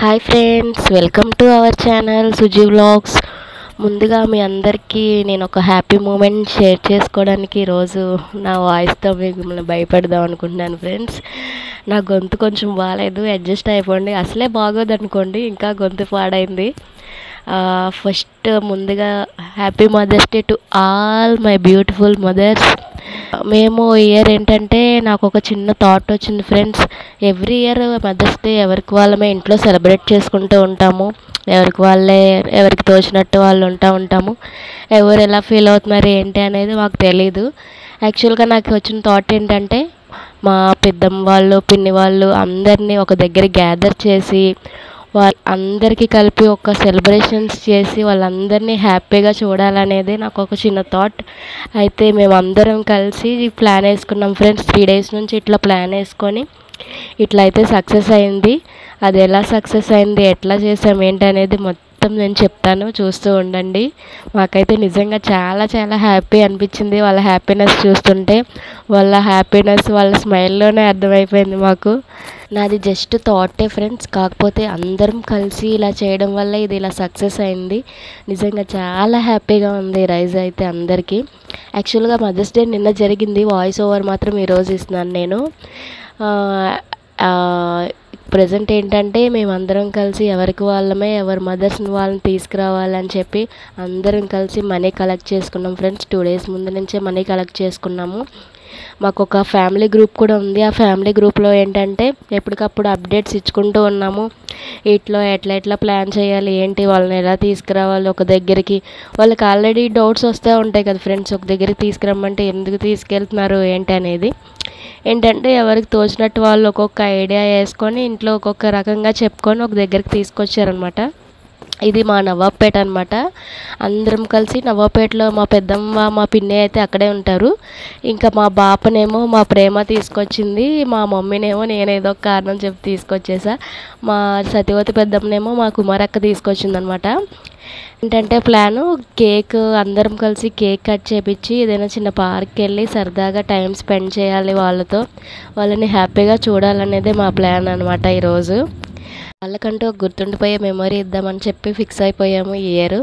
Hi friends, welcome to our channel Suji vlogs. ముందుగా మీ అందరికీ నేను ఒక హ్యాపీ మూమెంట్ షేర్ చేసుకోవడానికి ఈరోజు నా వాయిస్తో మిమ్మల్ని భయపెడదాం అనుకుంటున్నాను ఫ్రెండ్స్. నా గొంతు కొంచెం బాగాలేదు, అడ్జస్ట్ అయిపోండి. అసలే బాగోదు అనుకోండి, ఇంకా గొంతు పాడైంది. ఫస్ట్ ముందుగా happy mother's day to all my beautiful mothers. మేము ఇయర్ ఏంటంటే నాకు ఒక చిన్న థాట్ వచ్చింది friends. Every year mother's day ఎవరికి వాళ్ళమే ఇంట్లో సెలబ్రేట్ చేసుకుంటూ ఉంటాము. ఎవరికి తోచినట్టు వాళ్ళు ఉంటాము. ఎవరు ఎలా ఫీల్ అవుతున్నారు ఏంటి అనేది మాకు తెలీదు. యాక్చువల్గా నాకు వచ్చిన థాట్ ఏంటంటే మా పెద్దమ్మ వాళ్ళు, పిన్ని వాళ్ళు అందరినీ ఒక దగ్గర గ్యాదర్ చేసి అందరికీ కలిపి ఒక సెలబ్రేషన్స్ చేసి వాళ్ళందరినీ హ్యాపీగా చూడాలనేది నాకు ఒక చిన్న థాట్. అయితే మేమందరం కలిసి ప్లాన్ వేసుకున్నాం ఫ్రెండ్స్. 3 days నుంచి ఇట్లా ప్లాన్ వేసుకొని ఇట్లా అయితే సక్సెస్ అయింది. అది ఎలా సక్సెస్ అయింది, ఎట్లా చేసాం ఏంటి అనేది మొత్తం నేను చెప్తాను, చూస్తూ ఉండండి. మాకైతే నిజంగా చాలా చాలా హ్యాపీ అనిపించింది వాళ్ళ హ్యాపీనెస్ చూస్తుంటే. వాళ్ళ హ్యాపీనెస్ వాళ్ళ స్మైల్లోనే అర్థమైపోయింది మాకు. నాది జస్ట్ థాటే ఫ్రెండ్స్, కాకపోతే అందరం కలిసి ఇలా చేయడం వల్ల ఇది ఇలా సక్సెస్ అయింది. నిజంగా చాలా హ్యాపీగా ఉంది రైజ్ అయితే అందరికీ. యాక్చువల్గా మదర్స్ డే నిన్న జరిగింది, వాయిస్ ఓవర్ మాత్రం ఈరోజు ఇస్తున్నాను నేను. ప్రజెంట్ ఏంటంటే మేమందరం కలిసి ఎవరికి ఎవరి మదర్స్ని వాళ్ళని తీసుకురావాలని చెప్పి అందరం కలిసి మనీ కలెక్ట్ చేసుకున్నాం ఫ్రెండ్స్. 2 days ముందు నుంచే మనీ కలెక్ట్ చేసుకున్నాము. మాకు ఒక ఫ్యామిలీ గ్రూప్ కూడా ఉంది. ఆ ఫ్యామిలీ గ్రూప్లో ఏంటంటే ఎప్పటికప్పుడు అప్డేట్స్ ఇచ్చుకుంటూ ఉన్నాము. ఇట్లా ఎట్లా ప్లాన్ చేయాలి, ఏంటి వాళ్ళని ఎలా తీసుకురావాలి ఒక దగ్గరికి. వాళ్ళకి ఆల్రెడీ డౌట్స్ వస్తూ ఉంటాయి కదా ఫ్రెండ్స్, ఒక దగ్గరికి తీసుకురమ్మంటే ఎందుకు తీసుకెళ్తున్నారు ఏంటి అనేది. ఏంటంటే ఎవరికి తోచినట్టు వాళ్ళు ఒక్కొక్క ఐడియా వేసుకొని ఇంట్లో ఒక్కొక్క రకంగా చెప్పుకొని ఒక దగ్గరికి తీసుకొచ్చారనమాట. ఇది మా నవాబ్పేట అనమాట. అందరం కలిసి నవాబ్పేటలో మా పెద్దమ్మ, మా పిన్ని అయితే అక్కడే ఉంటారు. ఇంకా మా బాపనేమో మా ప్రేమ తీసుకొచ్చింది, మా మమ్మీనేమో నేనేదో ఒక కారణం చెప్పి తీసుకొచ్చేసా. మా సతివతి పెద్దమ్మనేమో మా కుమారక్క తీసుకొచ్చింది అనమాట. ఏంటంటే ప్లాను కేక్, అందరం కలిసి కేక్ కట్ చేపించి ఏదైనా చిన్న పార్క్కి వెళ్ళి సరదాగా టైం స్పెండ్ చేయాలి వాళ్ళతో, వాళ్ళని హ్యాపీగా చూడాలనేదే మా ప్లాన్ అనమాట. ఈరోజు వాళ్ళకంటూ ఒక గుర్తుండిపోయే మెమరీ ఇద్దామని చెప్పి ఫిక్స్ అయిపోయాము ఈ ఇయర్.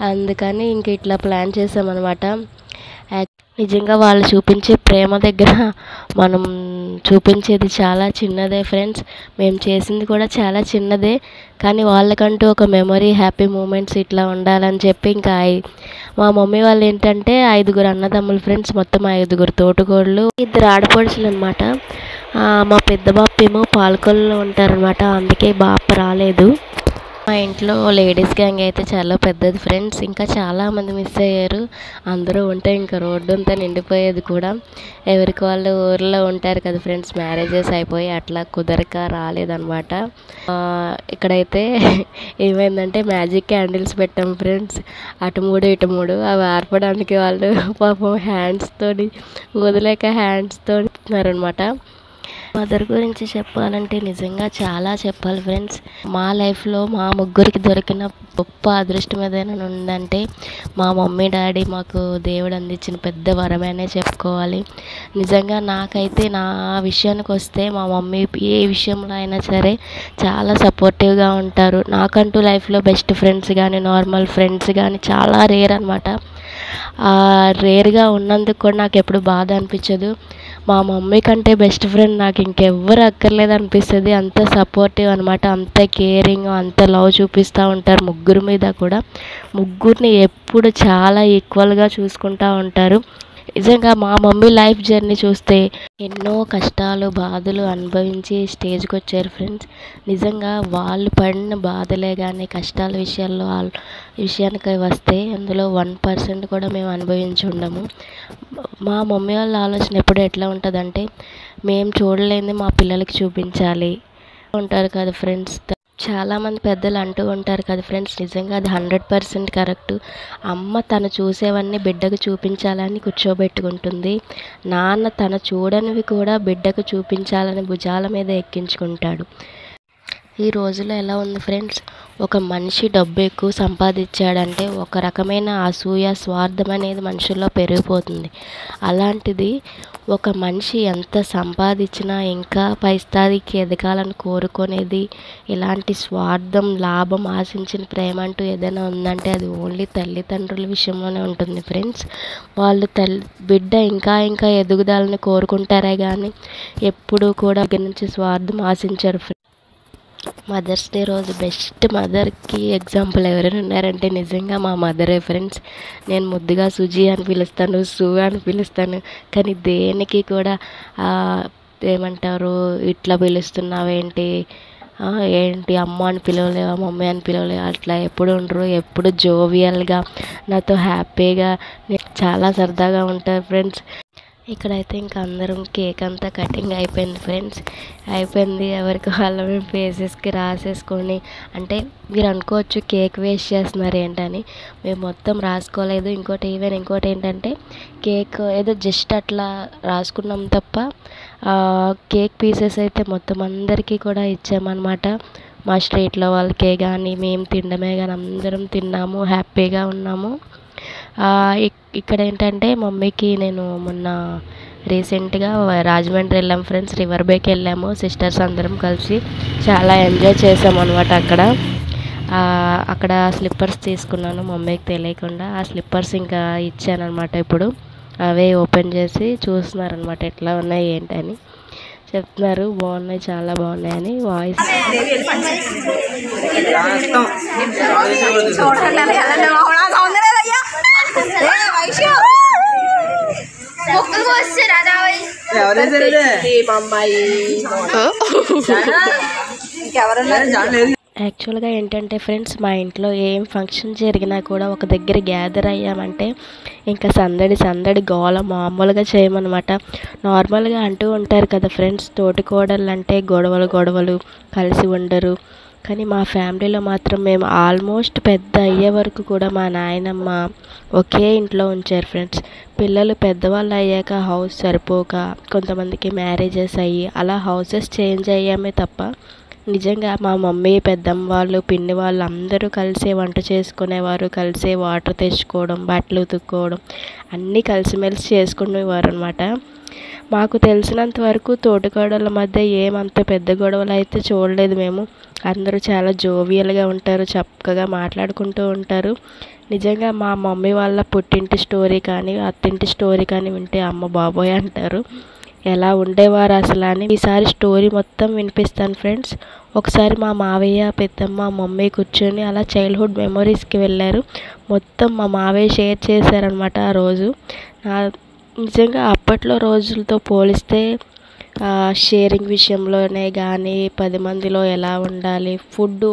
అందుకని ఇంక ఇట్లా ప్లాన్ చేసామన్నమాట. నిజంగా వాళ్ళు చూపించే ప్రేమ దగ్గర మనం చూపించేది చాలా చిన్నదే ఫ్రెండ్స్. మేము చేసింది కూడా చాలా చిన్నదే, కానీ వాళ్ళకంటూ ఒక మెమరీ, హ్యాపీ మూమెంట్స్ ఇట్లా ఉండాలని చెప్పి ఇంకా మా మమ్మీ వాళ్ళు ఏంటంటే 5 అన్నదమ్ములు ఫ్రెండ్స్, మొత్తం 5 తోటికోడలు, 2 ఆడపడుచులు అనమాట. మా పెద్ద బాప ఏమో పాలకొల్లో ఉంటారనమాట, అందుకే బాప రాలేదు. మా ఇంట్లో లేడీస్ గ్యాంగ్ అయితే చాలా పెద్దది ఫ్రెండ్స్. ఇంకా చాలామంది మిస్ అయ్యారు. అందరూ ఉంటే ఇంకా రోడ్డు అంతా నిండిపోయేది కూడా. ఎవరికి వాళ్ళు ఊర్లో ఉంటారు కదా ఫ్రెండ్స్, మ్యారేజెస్ అయిపోయి అట్లా కుదరక రాలేదన్నమాట. ఇక్కడైతే ఏమైందంటే మ్యాజిక్ క్యాండిల్స్ పెట్టాం ఫ్రెండ్స్, అటు 3 ఇటు 3. అవి ఆర్పడానికి వాళ్ళు పాపం హ్యాండ్స్తో వదిలేక హ్యాండ్స్తో ఇస్తున్నారనమాట. మదర్ గురించి చెప్పాలంటే నిజంగా చాలా చెప్పాలి ఫ్రెండ్స్. మా లైఫ్లో మా ముగ్గురికి దొరికిన గొప్ప అదృష్టం ఏదైనా ఉందంటే మా మమ్మీ డాడీ మాకు దేవుడు అందించిన పెద్ద వరమనే చెప్పుకోవాలి. నిజంగా నాకైతే నా విషయానికి వస్తే మా మమ్మీ ఏ విషయంలో అయినా సరే చాలా సపోర్టివ్గా ఉంటారు. నాకంటూ లైఫ్లో బెస్ట్ ఫ్రెండ్స్ కానీ నార్మల్ ఫ్రెండ్స్ కానీ చాలా రేర్ అనమాట. రేర్గా ఉన్నందుకు కూడా నాకు ఎప్పుడు బాధ అనిపించదు. మా మమ్మీ కంటే బెస్ట్ ఫ్రెండ్ నాకు ఇంకెవ్వరు అక్కర్లేదు అనిపిస్తుంది. అంత సపోర్టివ్ అనమాట, అంత కేరింగ్, అంత లవ్ చూపిస్తూ ఉంటారు ముగ్గురు మీద కూడా. ముగ్గురిని ఎప్పుడు చాలా ఈక్వల్గా చూసుకుంటూ ఉంటారు. నిజంగా మా మమ్మీ లైఫ్ జర్నీ చూస్తే ఎన్నో కష్టాలు, బాధలు అనుభవించి స్టేజ్కి వచ్చారు ఫ్రెండ్స్. నిజంగా వాళ్ళు పడిన బాధలే కానీ కష్టాల విషయానికి వస్తే అందులో 1% కూడా మేము అనుభవించి ఉండము. మా మమ్మీ వాళ్ళ ఆలోచన ఎప్పుడు ఎట్లా ఉంటుందంటే మేము చూడలేనిది మా పిల్లలకి చూపించాలి ఉంటారు కదా ఫ్రెండ్స్. చాలామంది పెద్దలు అంటూ ఉంటారు కదా ఫ్రెండ్స్, నిజంగా అది 100% కరెక్టు. అమ్మ తను చూసేవన్నీ బిడ్డకు చూపించాలని కూర్చోబెట్టుకుంటుంది. నాన్న తను చూడనివి కూడా బిడ్డకు చూపించాలని భుజాల మీద ఎక్కించుకుంటాడు. ఈ రోజులో ఎలా ఉంది ఫ్రెండ్స్, ఒక మనిషి డబ్బు ఎక్కువ సంపాదించాడంటే ఒక రకమైన అసూయ, స్వార్థం అనేది మనుషుల్లో పెరిగిపోతుంది. అలాంటిది ఒక మనిషి ఎంత సంపాదించినా ఇంకా పై స్థాయికి ఎదగాలని కోరుకునేది, ఇలాంటి స్వార్థం, లాభం ఆశించిన ప్రేమ అంటూ ఏదైనా ఉందంటే అది ఓన్లీ తల్లిదండ్రుల విషయంలోనే ఉంటుంది ఫ్రెండ్స్. వాళ్ళు బిడ్డ ఇంకా ఇంకా ఎదుగుదలని కోరుకుంటారే కానీ ఎప్పుడూ కూడా దగ్గర నుంచి స్వార్థం ఆశించరు. మదర్స్ డే రోజు బెస్ట్ మదర్కి ఎగ్జాంపుల్ ఎవరైనా ఉన్నారంటే నిజంగా మా మదరే ఫ్రెండ్స్. నేను ముద్దుగా సుజీ అని పిలుస్తాను, సు అని పిలుస్తాను, కానీ దేనికి కూడా ఏమంటారు ఇట్లా పిలుస్తున్నావేంటి, ఏంటి అమ్మ అని పిలవలేవా, మమ్మీ అని పిలవలేవా, అట్లా ఎప్పుడు ఉండరు. ఎప్పుడు జోవియల్గా నాతో హ్యాపీగా చాలా సరదాగా ఉంటారు ఫ్రెండ్స్. ఇక్కడైతే ఇంకా అందరం కేక్ అంతా కటింగ్ అయిపోయింది ఫ్రెండ్స్. అయిపోయింది, ఎవరికి వాళ్ళ మేము ఫేసెస్కి రాసేసుకొని, అంటే మీరు అనుకోవచ్చు కేక్ వేస్ట్ చేస్తున్నారు ఏంటని, మేము మొత్తం రాసుకోలేదు. ఇంకోటి ఏంటంటే కేక్ ఏదో జస్ట్ అట్లా రాసుకున్నాం తప్ప కేక్ పీసెస్ అయితే మొత్తం అందరికీ కూడా ఇచ్చామన్నమాట. మా స్ట్రీట్లో వాళ్ళకే కానీ మేము తినడమే కానీ అందరం తిన్నాము, హ్యాపీగా ఉన్నాము. ఇక్కడ ఏంటంటే మమ్మీకి నేను మొన్న రీసెంట్గా రాజమండ్రి వెళ్ళాము ఫ్రెండ్స్, రివర్ బేకి వెళ్ళాము సిస్టర్స్ అందరం కలిసి. చాలా ఎంజాయ్ చేసాము అనమాట. అక్కడ స్లిప్పర్స్ తీసుకున్నాను మమ్మీకి తెలియకుండా. ఆ స్లిప్పర్స్ ఇంకా ఇచ్చానమాట. ఇప్పుడు అవే ఓపెన్ చేసి చూస్తున్నారనమాట ఎట్లా ఉన్నాయి ఏంటని చెప్తున్నారు. బాగున్నాయి, చాలా బాగున్నాయని వాయిస్. యాక్చువల్గా ఏంటంటే ఫ్రెండ్స్, మా ఇంట్లో ఏం ఫంక్షన్ జరిగినా కూడా ఒక దగ్గర గ్యాదర్ అయ్యామంటే ఇంకా సందడి గోల మామూలుగా చేయమన్నమాట. నార్మల్గా అంటూ ఉంటారు కదా ఫ్రెండ్స్, తోటికోడళ్ళు అంటే గొడవలు కలిసి ఉండరు. కానీ మా ఫ్యామిలీలో మాత్రం మేము ఆల్మోస్ట్ పెద్ద అయ్యే వరకు కూడా మా నాయనమ్మ ఒకే ఇంట్లో ఉంచారు ఫ్రెండ్స్. పిల్లలు పెద్దవాళ్ళు అయ్యాక హౌస్ సరిపోక కొంతమందికి మ్యారేజెస్ అయ్యి అలా హౌసెస్ చేంజ్ అయ్యామే తప్ప నిజంగా మా మమ్మీ, పెద్దమ్మ వాళ్ళు, పిన్ని వాళ్ళు అందరూ కలిసే వంట చేసుకునేవారు, కలిసే వాటర్ తెచ్చుకోవడం, బట్టలు ఉతుక్కోవడం అన్నీ కలిసిమెలిసి చేసుకునేవారు అనమాట. మాకు తెలిసినంత వరకు తోటికోడళ్ళ మధ్య ఏమంత పెద్ద గొడవలు అయితే చూడలేదు మేము. అందరూ చాలా జోవియల్గా ఉంటారు, చక్కగా మాట్లాడుకుంటూ ఉంటారు. నిజంగా మా మమ్మీ వాళ్ళ పుట్టింటి స్టోరీ కానీ అత్తింటి స్టోరీ కానీ వింటే అమ్మ బాబోయ్ అంటారు, ఎలా ఉండేవారు అసలు అని. ఈసారి స్టోరీ మొత్తం వినిపిస్తాను ఫ్రెండ్స్. ఒకసారి మా మావయ్య, పెద్దమ్మ, మమ్మీ కూర్చొని అలా చైల్డ్హుడ్ మెమొరీస్కి వెళ్ళారు. మొత్తం మా మావయ్య షేర్ చేశారనమాట ఆ రోజు. నిజంగా అప్పట్లో రోజులతో పోలిస్తే షేరింగ్ విషయంలోనే కానీ 10 మందిలో ఎలా ఉండాలి, ఫుడ్డు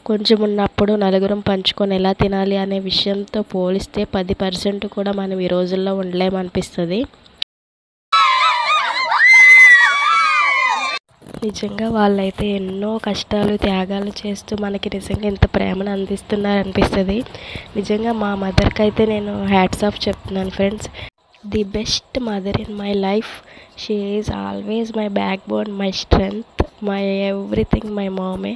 కొంచెం ఉన్నప్పుడు నలుగురం పంచుకొని ఎలా తినాలి అనే విషయంతో పోలిస్తే 10% కూడా మనం ఈ రోజుల్లో ఉండలేమనిపిస్తుంది. నిజంగా వాళ్ళైతే ఎన్నో కష్టాలు, త్యాగాలు చేస్తూ మనకి నిజంగా ఇంత ప్రేమను అందిస్తున్నారు అనిపిస్తుంది. నిజంగా మా మదర్కి అయితే నేను హ్యాట్స్ ఆఫ్ చెప్తున్నాను friends. The best mother in my life. She is always my back bone, my strength, my everything, my mummy.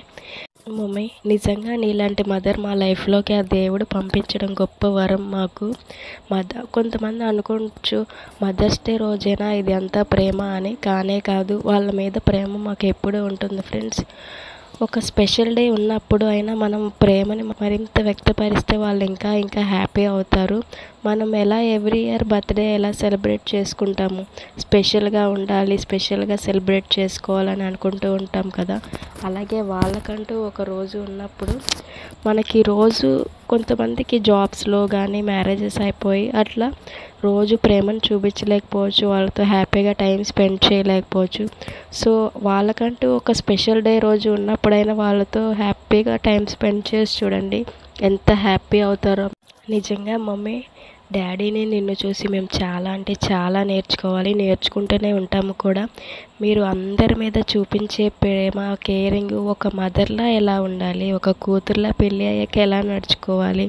నిజంగా నీలాంటి మదర్ మా లైఫ్లోకి ఆ దేవుడు పంపించడం గొప్ప వరం మాకు. కొంతమంది అనుకోవచ్చు మదర్స్ డే రోజైనా ఇది అంతా ప్రేమ అని, కానే కాదు. వాళ్ళ మీద ప్రేమ మాకు ఎప్పుడూ ఉంటుంది ఫ్రెండ్స్. ఒక స్పెషల్ డే ఉన్నప్పుడు అయినా మనం ప్రేమని మరింత వ్యక్తపరిస్తే వాళ్ళు ఇంకా ఇంకా హ్యాపీ అవుతారు. మనం ఎలా ఎవ్రీ ఇయర్ బర్త్డే ఎలా సెలబ్రేట్ చేసుకుంటాము, స్పెషల్గా ఉండాలి, స్పెషల్గా సెలబ్రేట్ చేసుకోవాలని అనుకుంటూ ఉంటాం కదా, అలాగే వాళ్ళకంటూ ఒక రోజు ఉన్నప్పుడు మనకి రోజు కొంతమందికి జాబ్స్లో కానీ మ్యారేజెస్ అయిపోయి అట్లా రోజు ప్రేమను చూపించలేకపోవచ్చు, వాళ్ళతో హ్యాపీగా టైం స్పెండ్ చేయలేకపోవచ్చు. సో వాళ్ళకంటూ ఒక స్పెషల్ డే రోజు ఉన్నప్పుడైనా వాళ్ళతో హ్యాపీగా టైం స్పెండ్ చేసి చూడండి, ఎంత హ్యాపీ అవుతారో. నిజంగా మమ్మీ, డాడీని నిన్ను చూసి మేము చాలా అంటే చాలా నేర్చుకుంటూనే ఉంటాము కూడా. మీరు అందరి మీద చూపించే ప్రేమ, కేరింగ్ ఒక మదర్లా ఎలా ఉండాలి, ఒక కూతురులా పెళ్ళి అయ్యాక ఎలా నడుచుకోవాలి,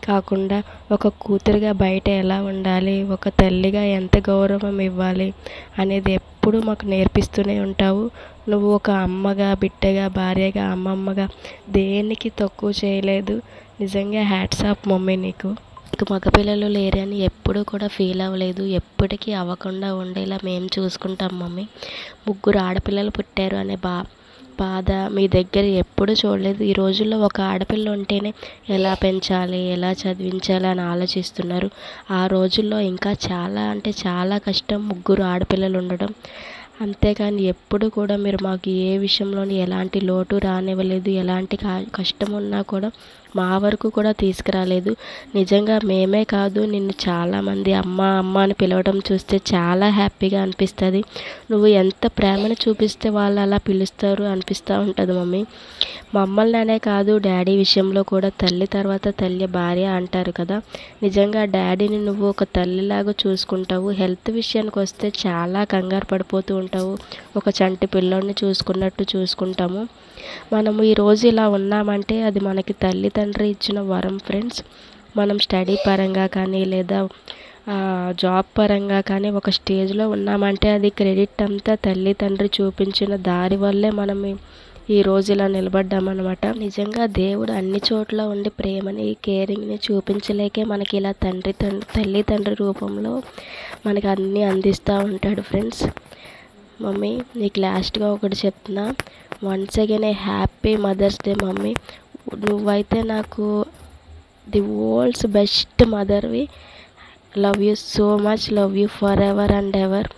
కాకుండా ఒక కూతురుగా బయట ఎలా ఉండాలి, ఒక తల్లిగా ఎంత గౌరవం ఇవ్వాలి అనేది ఎప్పుడు మాకు నేర్పిస్తూనే ఉంటావు. నువ్వు ఒక అమ్మగా, బిడ్డగా, భార్యగా, అమ్మమ్మగా దేనికి తక్కువ చేయలేదు. నిజంగా హ్యాట్స్ ఆఫ్ మమ్మీ నీకు. నీకు మగపిల్లలు లేరని ఎప్పుడూ కూడా ఫీల్ అవ్వలేదు. ఎప్పటికీ అవ్వకుండా ఉండేలా మేము చూసుకుంటాం మమ్మీ. 3 ఆడపిల్లలు పుట్టారు అనే బాధ మీ దగ్గర ఎప్పుడు చూడలేదు. ఈ రోజుల్లో ఒక ఆడపిల్ల ఉంటేనే ఎలా పెంచాలి, ఎలా చదివించాలి అని ఆలోచిస్తున్నారు. ఆ రోజుల్లో ఇంకా చాలా అంటే చాలా కష్టం 3 ఆడపిల్లలు ఉండడం. అంతేకాని ఎప్పుడు కూడా మీరు మాకు ఏ విషయంలోని ఎలాంటి లోటు రానివ్వలేదు. ఎలాంటి కష్టం ఉన్నా కూడా మా వరకు కూడా తీసుకురాలేదు. నిజంగా మేమే కాదు, నిన్ను చాలామంది అమ్మ అమ్మ అని పిలవడం చూస్తే చాలా హ్యాపీగా అనిపిస్తుంది. నువ్వు ఎంత ప్రేమను చూపిస్తే వాళ్ళు అలా పిలుస్తారు అనిపిస్తూ ఉంటుంది మమ్మీ. మమ్మల్ని అనే కాదు, డాడీ విషయంలో కూడా తల్లి తర్వాత తల్లి భార్య అంటారు కదా. నిజంగా డాడీని నువ్వు ఒక తల్లిలాగా చూసుకుంటావు. హెల్త్ విషయానికి వస్తే చాలా కంగారు పడిపోతూ ఉంటావు. ఒక చంటి పిల్లోడిని చూసుకున్నట్టు చూసుకుంటాము. మనము ఈరోజు ఇలా ఉన్నామంటే అది మనకి తల్లిదండ్రి ఇచ్చిన వరం ఫ్రెండ్స్. మనం స్టడీ పరంగా కానీ లేదా జాబ్ పరంగా కానీ ఒక స్టేజ్లో ఉన్నామంటే అది క్రెడిట్ అంతా తల్లిదండ్రి చూపించిన దారి వల్లే మనం ఈరోజు ఇలా నిలబడ్డామన్నమాట. నిజంగా దేవుడు అన్ని చోట్ల ఉండి ప్రేమని, కేరింగ్ని చూపించలేకే మనకి ఇలా తల్లిదండ్రి రూపంలో మనకి అన్నీ అందిస్తూ ఉంటాడు ఫ్రెండ్స్. మమ్మీ నీకు లాస్ట్గా ఒకటి చెప్తున్నా. Once again happy mother's day mummy. నువ్వైతే నాకు ది వరల్డ్స్ బెస్ట్ మదర్వి. Love you so much. Love you forever and ever.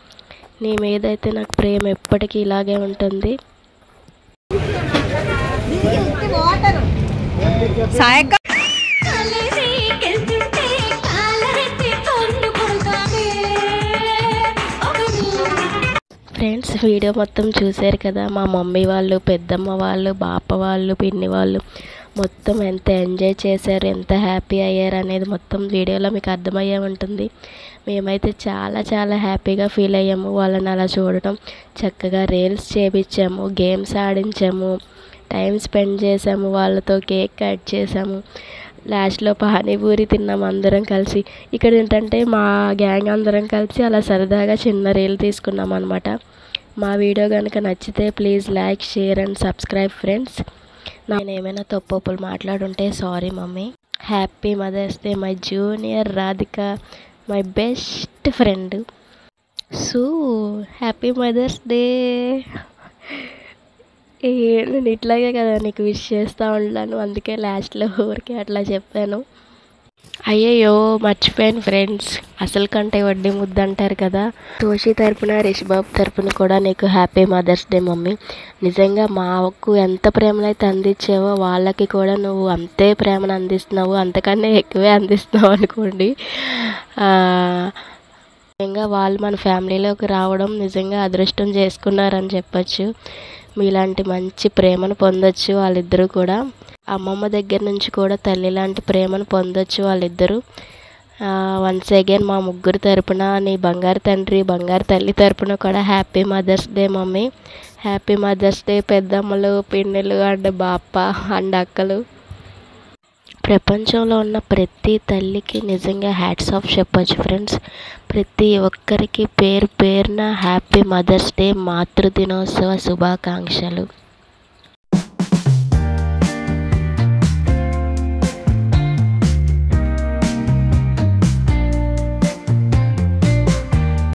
నీ మీదైతే నాకు ప్రేమ ఎప్పటికీ ఇలాగే ఉంటుంది. ఫ్రెండ్స్ వీడియో మొత్తం చూశారు కదా. మా మమ్మీ వాళ్ళు, పెద్దమ్మ వాళ్ళు, బాప వాళ్ళు, పిన్ని వాళ్ళు మొత్తం ఎంత ఎంజాయ్ చేశారు, ఎంత హ్యాపీ అయ్యారు అనేది మొత్తం వీడియోలో మీకు అర్థమయ్యే ఉంటుంది. మేమైతే చాలా చాలా హ్యాపీగా ఫీల్ అయ్యాము వాళ్ళని అలా చూడటం. చక్కగా రీల్స్ చేపించాము, గేమ్స్ ఆడించాము, టైం స్పెండ్ చేసాము, వాళ్ళతో కేక్ కట్ చేసాము, లాస్ట్లో పానీపూరి తిన్నాము అందరం కలిసి. ఇక్కడ ఏంటంటే మా గ్యాంగ్ అందరం కలిసి అలా సరదాగా చిన్న రీల్ తీసుకున్నాం అనమాట. మా వీడియో కనుక నచ్చితే please like, share and subscribe friends. నేను ఏమైనా తప్పులు మాట్లాడుంటే sorry mummy. Happy mother's day my junior Radhika, my best friend. So happy mother's day. నేను ఇట్లాగే కదా నీకు విష్ చేస్తూ ఉంటాను, అందుకే లాస్ట్లో ఊరికే అట్లా చెప్పాను. అయ్యయ్యో మర్చిపోయాను ఫ్రెండ్స్, అసలు కంటే వడ్డీ ముద్దు అంటారు కదా. తోషి తరపున, రిషిబాబు తరపున కూడా నీకు హ్యాపీ మదర్స్ డే మమ్మీ. నిజంగా మాకు ఎంత ప్రేమనైతే అందించావో వాళ్ళకి కూడా నువ్వు అంతే ప్రేమను అందిస్తున్నావు, అంతకన్నా ఎక్కువే అందిస్తున్నావు అనుకోండి. నిజంగా వాళ్ళు మన ఫ్యామిలీలోకి రావడం నిజంగా అదృష్టం చేసుకున్నారని చెప్పచ్చు. మీలాంటి మంచి ప్రేమను పొందొచ్చు వాళ్ళిద్దరూ కూడా. అమ్మమ్మ దగ్గర నుంచి కూడా తల్లి లాంటి ప్రేమను పొందొచ్చు వాళ్ళిద్దరూ. వన్స్ అగైన్ మా ముగ్గురు తరపున, నీ బంగారు తండ్రి, బంగారు తల్లి తరపున కూడా happy mother's day mummy. Happy mother's day పెద్దమ్మలు, పిన్నెలు అండ్ బాప్ప అండ్ అక్కలు. ప్రపంచంలో ఉన్న ప్రతి తల్లికి నిజంగా హ్యాట్స్ ఆఫ్ చెప్పచ్చు ఫ్రెండ్స్. ప్రతి ఒక్కరికి పేరున హ్యాపీ మదర్స్ డే, మాతృ దినోత్సవ శుభాకాంక్షలు.